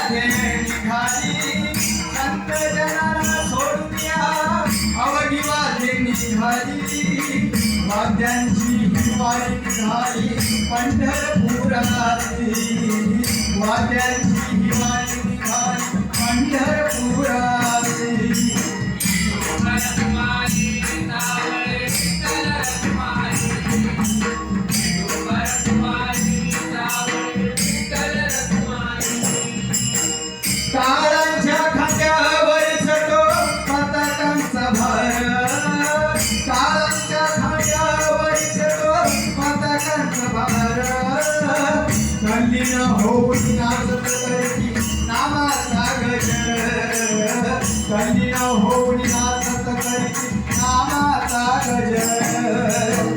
मध्ये निघाली संत जनाला सोडून या अवघी वाजे निघाली वाद्यांची हिवाळी निघाली पंढरपुराची वाद्यांची हिवाळी निघाली पंढरपुराची काळांच्या खांद्यावर चढतो पताकांचा भार काळांच्या खांद्यावर चढतो पताकांचा भार तल्लीन होऊन नाचत करती नामाचा गजर तल्लीन होऊन नाचत करती नामाचा गजर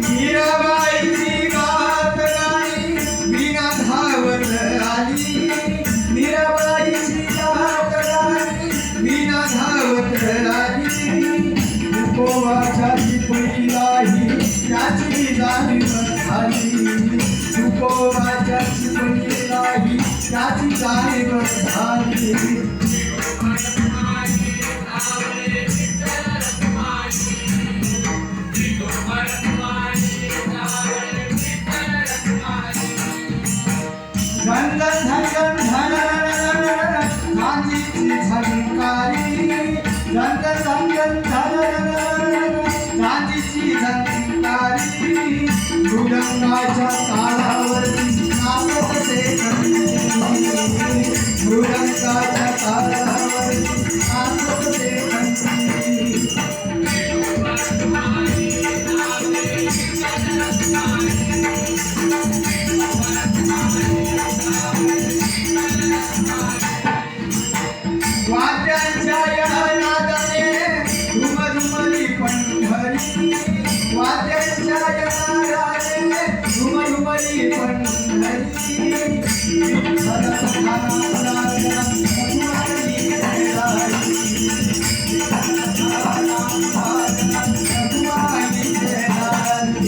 मीराबाईची गात गाणी वीणा धावत आली मीराबाईची गात गाणी वीणा धावत आली तुकोबाच्या चिपळीलाही त्याची जाणीव झाली तुकोबाच्या चिपळीलाही त्याची जाणीव झाली झंझण झंझण झनननननन गांधीची झंकारी झंझण झंझण झननननन गांधीची झंकारी मृदंगाच्या तालावरती नाचते मृदंगाच्या तालावरती नाचते वाद्यांच्या या नादाने धुमधुमली पंढरी वाद्यांच्या या नादाने धुमधुमली पंढरी विठ्ठल सखानाला रघुमाई जयराई विठ्ठल सखानाला रघुमाई जयराई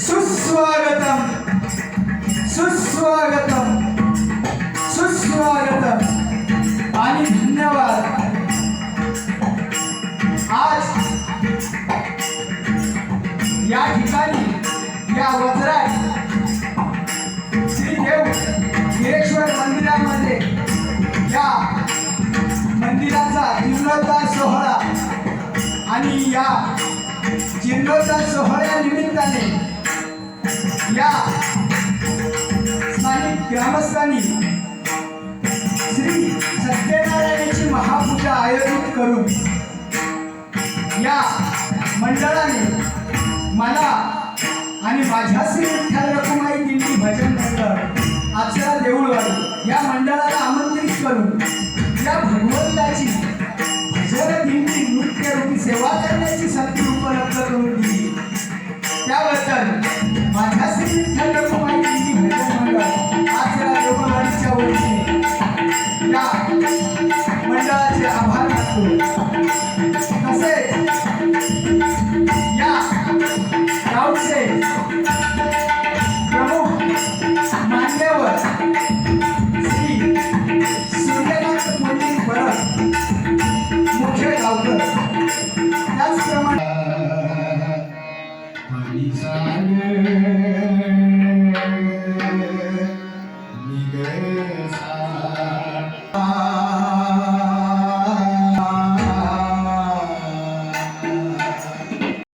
सुस्वागतम सुस्वागतम सुस्वागतम आणि धन्यवाद। आज या ठिकाणी या वज्रात श्री देव गिरेश्वर मंदिरामध्ये या मंदिराचा जीर्णोद्धार सोहळा आणि या जीर्णोद्धार सोहळ्या निमित्ताने या स्थानिक ग्रामस्थांनी श्री सत्यनारायणाची महापूजा आयोजित करून या मंडळाने मला आणि माझ्या श्री विठ्ठल रखुमाई दिंडी भजन मंडळ आचरा देऊळवाडी या मंडळाला आमंत्रित करून या भगवंताची भजन दिंडी नृत्य रूपी सेवा करण्याची संधी उपलब्ध करून दिली त्याबद्दल माझ्या श्री विठ्ठल रखुमाई दिंडी भजन मंडळ आचरा देऊळवाडीच्या वतीने या मंडळाचे आभार मानतो तसेच या गावचे प्रमुख मान्यवर श्री सूर्यकांत मंदिर परब मुख्य गावकर त्याचप्रमाणे